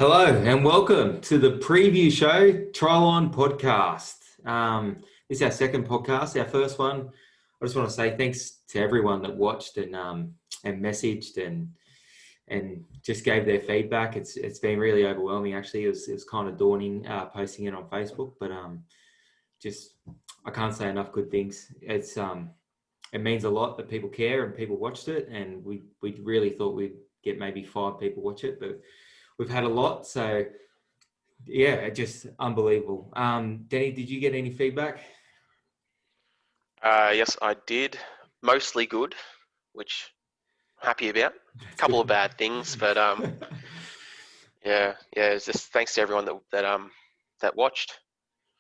Hello and welcome to the preview show, TryLine podcast. This is our second podcast. Our first one, I just want to say thanks to everyone that watched and messaged and just gave their feedback. It's been really overwhelming. Actually, it was kind of daunting posting it on Facebook, but just I can't say enough good things. It means a lot that people care and people watched it, and we really thought we'd get maybe 5 people watch it, but we've had a lot. So yeah, just unbelievable. Danny, did you get any feedback? Yes, I did. Mostly good, which I'm happy about. A That's couple of good. bad things, but yeah. It's just thanks to everyone that watched.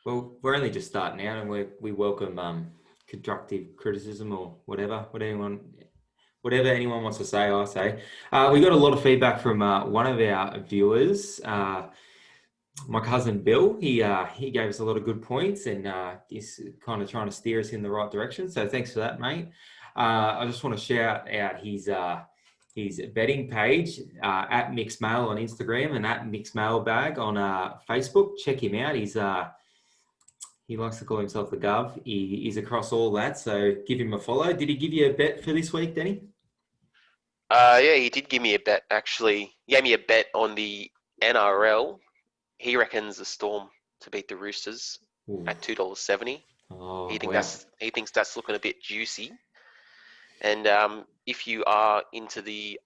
Well, we're only just starting out, and we welcome constructive criticism or whatever anyone wants to say. I say we got a lot of feedback from one of our viewers. My cousin Bill, he gave us a lot of good points and he's kind of trying to steer us in the right direction. So thanks for that, mate. I just want to shout out his betting page at Mixed Mail on Instagram and at Mixed Mailbag on Facebook. Check him out. He likes to call himself the Gov. He's across all that, so give him a follow. Did he give you a bet for this week, Danny? Yeah, he did give me a bet. Actually, he gave me a bet on the NRL. He reckons the Storm to beat the Roosters Ooh. at $2.70. Oh He think wow! that's he thinks that's looking a bit juicy. And if you are into the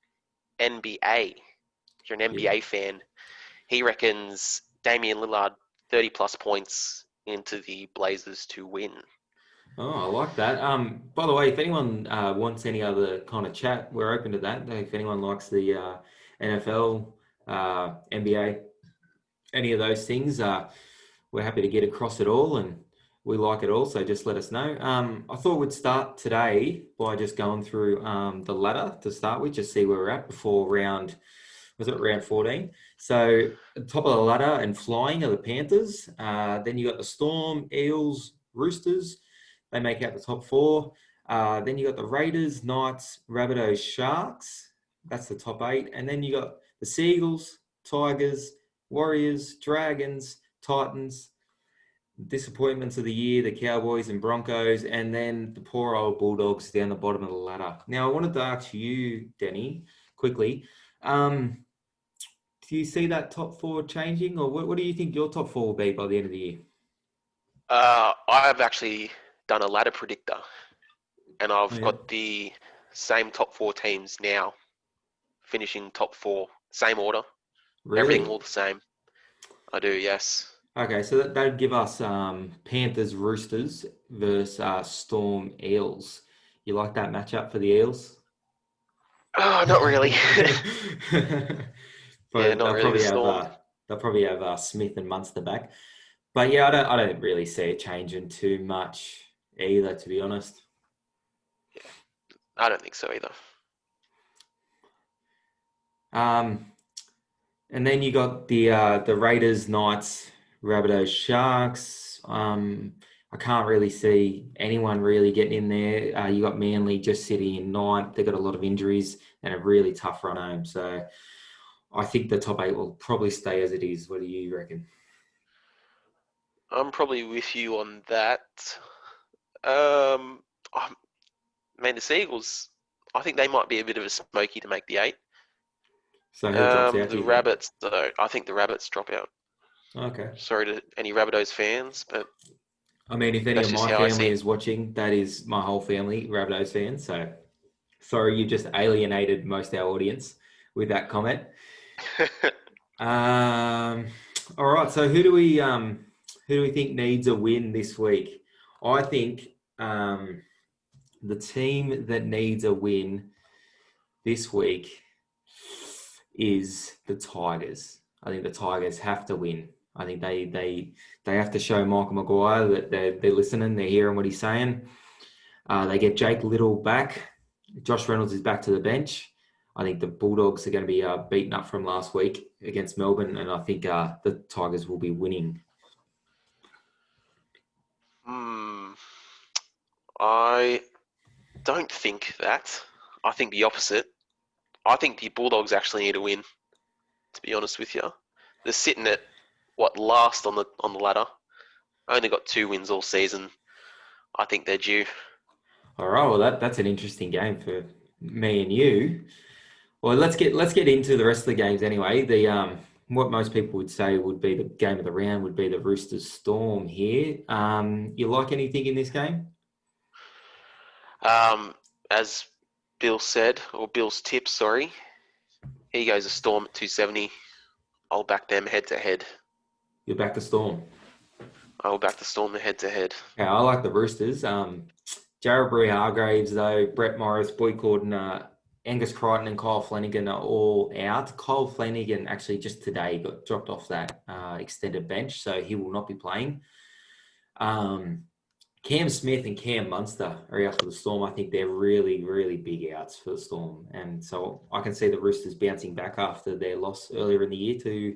NBA, if you're an Yeah. NBA fan, he reckons Damian Lillard 30 plus points into the Blazers to win. Oh, I like that. By the way, if anyone wants any other kind of chat, we're open to that. If anyone likes the NFL, NBA, any of those things, we're happy to get across it all, and we like it all. So just let us know. I thought we'd start today by just going through the ladder to start with, just see where we're at before was it round 14? So at the top of the ladder and flying are the Panthers. Then you got the Storm, Eels, Roosters. They make out the top four. Then you got the Raiders, Knights, Rabbitohs, Sharks. That's the top eight. And then you got the Seagulls, Tigers, Warriors, Dragons, Titans, disappointments of the year, the Cowboys and Broncos, and then the poor old Bulldogs down the bottom of the ladder. Now, I wanted to ask you, Danny, quickly. Do you see that top four changing, or what do you think your top four will be by the end of the year? I've actually done a ladder predictor, and Oh, I've yeah. got the same top four teams now, finishing top four, same order, everything Really? all the same. I do, yes. Okay, so that'd give us Panthers Roosters versus Storm Eels. You like that matchup for the Eels? Oh, not really. Yeah, But not really with Storm. they'll probably have Smith and Munster back. But yeah, I don't really see it changing too much either, to be honest. Yeah, I don't think so either. Um, and then you got the Raiders, Knights, Rabbitohs, Sharks. I can't really see anyone really getting in there. You got Manly just sitting in ninth. They've got a lot of injuries and a really tough run home. So I think the top eight will probably stay as it is. What do you reckon? I'm probably with you on that. Um, I mean, the Seagulls, I think they might be a bit of a smoky to make the eight. So who drops out, do The you think? Rabbits, though, I think the Rabbits drop out. Okay. Sorry to any Rabbitohs fans, but I mean, if any that's of just my how I see family it. is watching, that is my whole family, Rabbitohs fans. So sorry, you just alienated most of our audience with that comment. Um, all right. So who do we think needs a win this week? I think the team that needs a win this week is the Tigers. I think the Tigers have to win. I think they have to show Michael Maguire that they're listening, they're hearing what he's saying. They get Jake Little back. Josh Reynolds is back to the bench. I think the Bulldogs are going to be beaten up from last week against Melbourne, and I think the Tigers will be winning. Hmm. I don't think that. I think the opposite. I think the Bulldogs actually need a win, to be honest with you. They're sitting at last on the ladder. Only got 2 wins all season. I think they're due. All right, well that's an interesting game for me and you. Well, let's get into the rest of the games anyway. The what most people would say would be the game of the round would be the Roosters Storm here. You like anything in this game? As Bill said, or Bill's tip, sorry. Here goes a Storm at 270. I'll back them head to head. You're back to Storm. I will back the Storm head to head. Yeah, I like the Roosters. Jarrod Hargraves though, Brett Morris, Boy Cordner, Angus Crichton and Kyle Flanagan are all out. Kyle Flanagan actually just today got dropped off that extended bench, so he will not be playing. Cam Smith and Cam Munster are out for the Storm. I think they're really, really big outs for the Storm. And so I can see the Roosters bouncing back after their loss earlier in the year to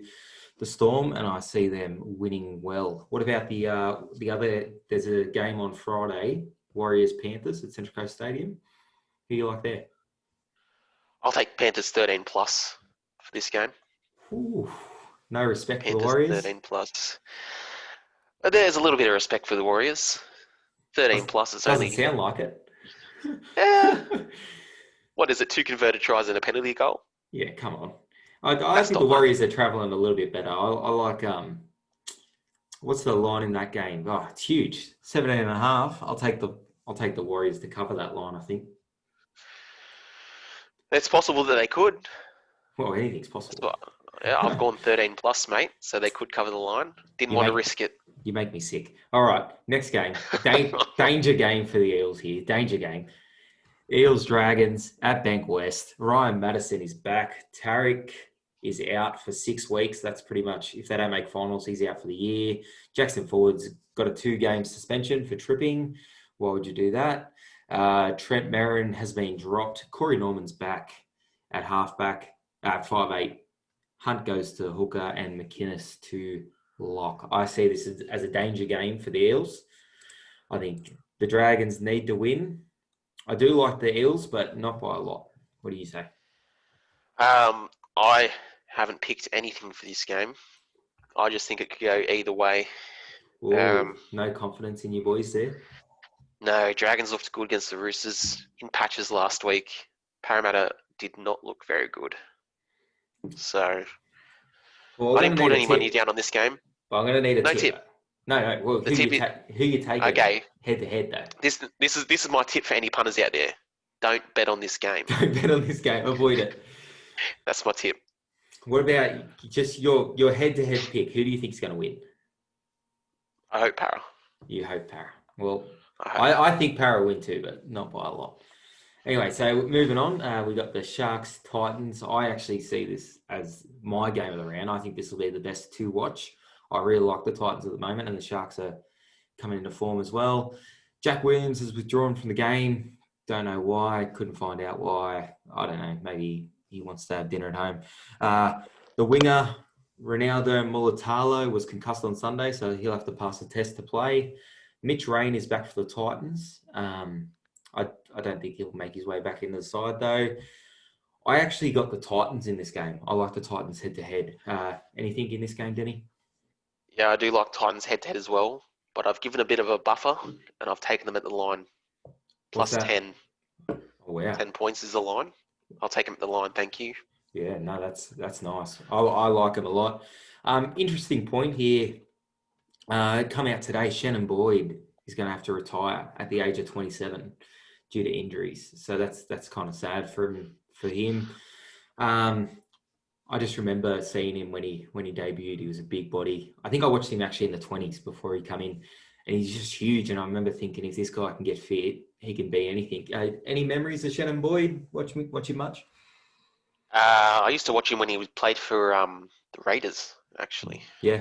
the Storm, and I see them winning well. What about the other? There's a game on Friday, Warriors-Panthers at Central Coast Stadium. Who do you like there? I'll take Panthers 13 plus for this game. Ooh, no respect Panthers for the Warriors. 13 plus. There's a little bit of respect for the Warriors. 13 plus is doesn't only. Doesn't sound like it. Yeah. What is it? 2 converted tries and a penalty goal? Yeah, come on. I think the Warriors are travelling a little bit better. I like what's the line in that game? Oh, it's huge. 17.5. I'll take the Warriors to cover that line, I think. It's possible that they could. Well, anything's possible. So, yeah, I've gone 13 plus, mate, so they could cover the line. Didn't want to risk it. You make me sick. All right, next game. Danger game for the Eels here. Danger game. Eels Dragons at Bank West. Ryan Madison is back. Tarek is out for 6 weeks. That's pretty much, if they don't make finals, he's out for the year. Jackson Ford's got a 2-game suspension for tripping. Why would you do that? Trent Merrin has been dropped. Corey Norman's back at halfback at 5'8". Hunt goes to hooker and McInnes to lock. I see this as a danger game for the Eels. I think the Dragons need to win. I do like the Eels, but not by a lot. What do you say? I haven't picked anything for this game. I just think it could go either way. Ooh, no confidence in you boys there? No, Dragons looked good against the Roosters in patches last week. Parramatta did not look very good. So, I didn't put any money down on this game. Well, I'm going to need a tip. No. Well, who you taking? Okay. Head to head, though. This is my tip for any punters out there. Don't bet on this game. Don't bet on this game. Avoid it. That's my tip. What about just your head-to-head pick? Who do you think is going to win? I hope Para. You hope Para. Well, I think Para will win too, but not by a lot. Anyway, so moving on, we got the Sharks Titans. I actually see this as my game of the round. I think this will be the best to watch. I really like the Titans at the moment, and the Sharks are coming into form as well. Jack Williams is withdrawn from the game. Don't know why. Couldn't find out why. I don't know. Maybe he wants to have dinner at home. The winger, Ronaldo Mulatalo, was concussed on Sunday, so he'll have to pass a test to play. Mitch Rain is back for the Titans. I don't think he'll make his way back into the side, though. I actually got the Titans in this game. I like the Titans head-to-head. Anything in this game, Denny? Yeah, I do like Titans head-to-head as well, but I've given a bit of a buffer, and I've taken them at the line. Plus 10. Oh, wow. 10 points is the line. I'll take them at the line, thank you. Yeah, no, that's nice. I like them a lot. Interesting point here. Come out today, Shannon Boyd is going to have to retire at the age of 27 due to injuries. So that's kind of sad for him. I just remember seeing him when he debuted. He was a big body. I think I watched him actually in the 20s before he came in, and he's just huge. And I remember thinking, if this guy can get fit, he can be anything. Any memories of Shannon Boyd? Watch him much? I used to watch him when he played for the Raiders, actually. Yeah.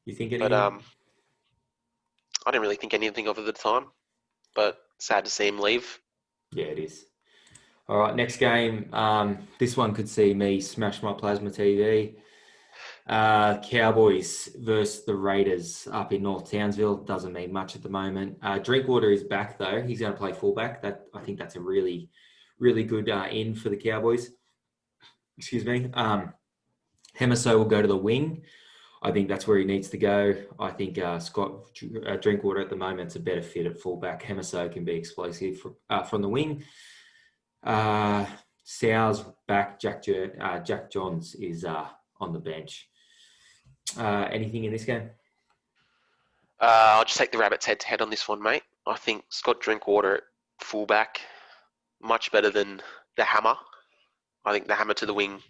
You think anything? But I didn't really think anything of it at the time. But sad to see him leave. Yeah, it is. All right, next game. This one could see me smash my plasma TV. Cowboys versus the Raiders up in North Townsville. Doesn't mean much at the moment. Drinkwater is back, though. He's going to play fullback. I think that's a really, really good in for the Cowboys. Excuse me. Hemiso will go to the wing. I think that's where he needs to go. I think Scott Drinkwater at the moment is a better fit at fullback. Hemiso can be explosive from the wing. Sow's back. Jack Johns is on the bench. Anything in this game? I'll just take the Rabbits head-to-head on this one, mate. I think Scott Drinkwater at fullback, much better than the Hammer. I think the Hammer to the wing,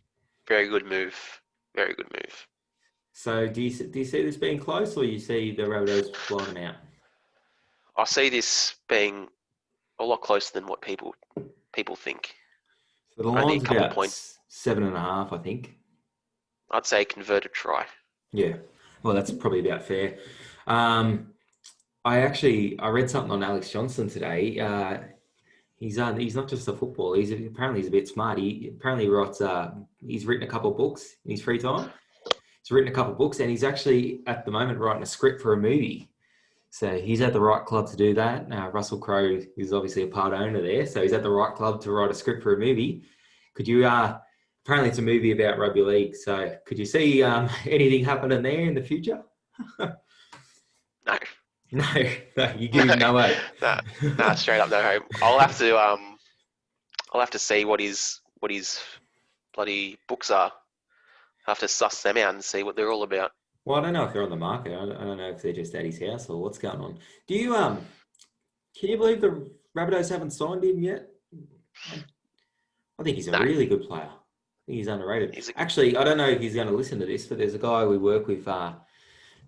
very good move. Very good move. So do you see this being close, or you see the Rabbitohs blowing them out? I see this being a lot closer than what people think. So the Only a line's couple about points. 7.5, I think. I'd say converted try. Yeah, well, that's probably about fair. I read something on Alex Johnson today. He's not just a footballer. He's a bit smart. He apparently writes. He's written a couple of books in his free time. He's written a couple of books, and he's actually at the moment writing a script for a movie. So he's at the right club to do that. Russell Crowe is obviously a part owner there, so he's at the right club to write a script for a movie. Could you? Apparently, it's a movie about rugby league. So could you see anything happening there in the future? No. No, you give him no hope. Nah, straight up no hope. I'll have to see what his bloody books are. I'll have to suss them out and see what they're all about. Well, I don't know if they're on the market. I don't know if they're just at his house or what's going on. Do you can you believe the Rabbitohs haven't signed him yet? I think he's a really good player. I think he's underrated. Actually, I don't know if he's going to listen to this, but there's a guy we work with,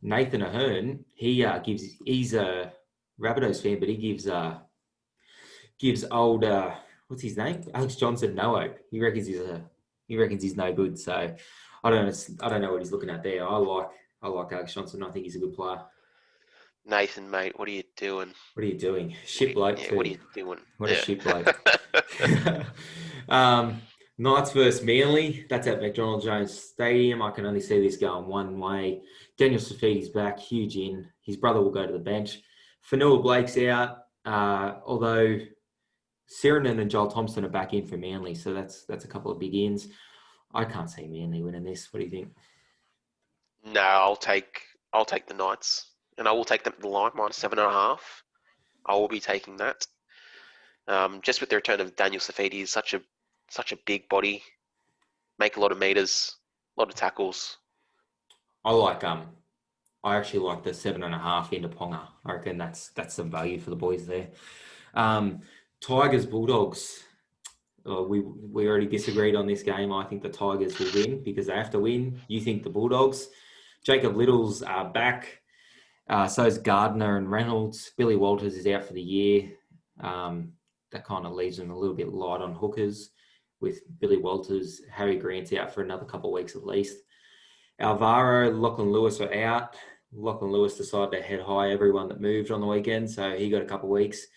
Nathan Ahern. He's a Rabbitohs fan, but he gives old what's his name? Alex Johnson no hope. He reckons he's no good. So I don't know what he's looking at there. I like Alex Johnson. I think he's a good player. Nathan, mate, what are you doing? What are you doing? Shit bloke too. What are you doing? What a shit bloke. Knights versus Manly. That's at McDonald Jones Stadium. I can only see this going one way. Daniel Safidi's back, huge in. His brother will go to the bench. Fanua Blake's out, although Sirenen and Joel Thompson are back in for Manly, so that's a couple of big ins. I can't see Manly winning this. What do you think? No, I'll take the Knights, and I will take them to the line -7.5. I will be taking that. Just with the return of Daniel Safidi, is such a big body, make a lot of meters, a lot of tackles. I actually like the 7.5 into Ponga. I reckon that's some value for the boys there. Tigers Bulldogs. We already disagreed on this game. I think the Tigers will win because they have to win. You think the Bulldogs. Jacob Little's back. So is Gardner and Reynolds. Billy Walters is out for the year. That kind of leaves them a little bit light on hookers with Billy Walters. Harry Grant's out for another couple of weeks at least. Alvaro, Lachlan Lewis are out. Lachlan Lewis decided to head high everyone that moved on the weekend, so he got a couple of weeks.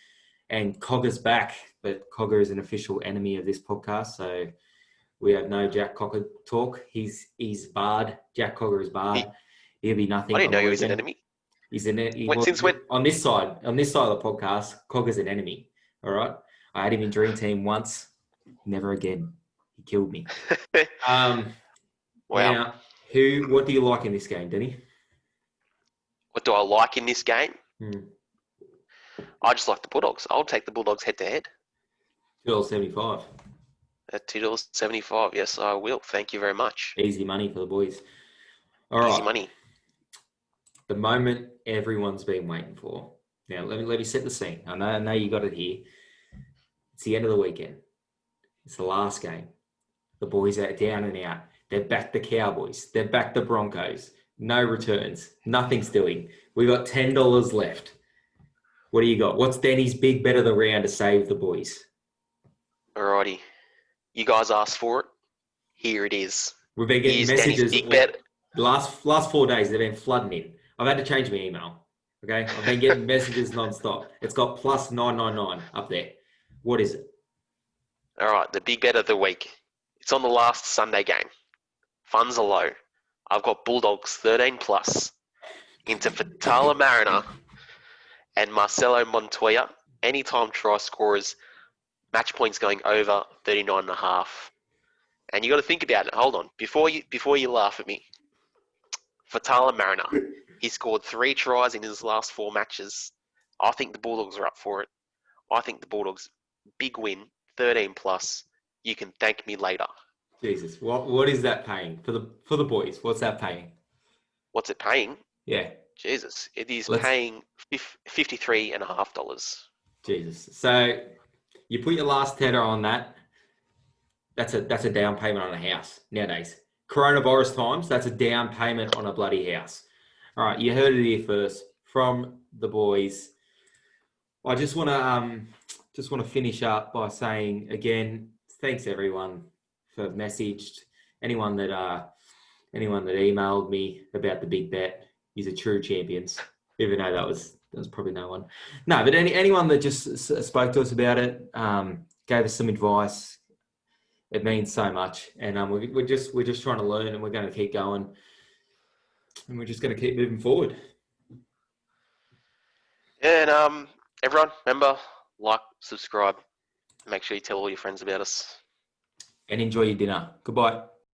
And Cogger's back, but Cogger is an official enemy of this podcast, so we have no Jack Cogger talk. He's barred. Jack Cogger is barred. He'll be nothing. I didn't know he was an enemy. He's an enemy. When? On this side of the podcast, Cogger's an enemy. All right. I had him in Dream Team once. Never again. He killed me. Wow. Now, what do you like in this game, Danny? What do I like in this game? Hmm. I just like the Bulldogs. I'll take the Bulldogs head-to-head. $2.75. At $2.75, yes, I will. Thank you very much. Easy money for the boys. All right. Easy money. The moment everyone's been waiting for. Now, let me set the scene. I know you got it here. It's the end of the weekend. It's the last game. The boys are down and out. They're back the Cowboys. They're back the Broncos. No returns. Nothing's doing. We got $10 left. What do you got? What's Danny's big bet of the round to save the boys? Alrighty. You guys asked for it. Here it is. We've been getting messages. Big bet. The last 4 days, they've been flooding in. I've had to change my email. Okay? I've been getting messages nonstop. It's got +999 up there. What is it? All right, the big bet of the week. It's on the last Sunday game. Funds are low. I've got Bulldogs 13+ into Fatala Mariner and Marcelo Montoya. Anytime try scorers, match points going over 39.5. And you got to think about it. Hold on, before you laugh at me. For Tyler Mariner, he scored 3 tries in his last 4 matches. I think the Bulldogs are up for it. I think the Bulldogs big win, 13 plus. You can thank me later. Jesus, what is that paying for the boys? What's that paying? What's it paying? Yeah, Jesus, it is let's paying $53.50. Jesus. So you put your last tenner on that. That's a down payment on a house nowadays. Coronavirus times, that's a down payment on a bloody house. All right, you heard it here first from the boys. I just want to finish up by saying again, thanks everyone for messaged. Anyone that emailed me about the big bet is a true champions. Even though that was probably no one. No, but anyone that just spoke to us about it, gave us some advice. It means so much, and we're just trying to learn, and we're going to keep going, and we're just going to keep moving forward. And everyone, remember, like, subscribe, make sure you tell all your friends about us. And enjoy your dinner. Goodbye.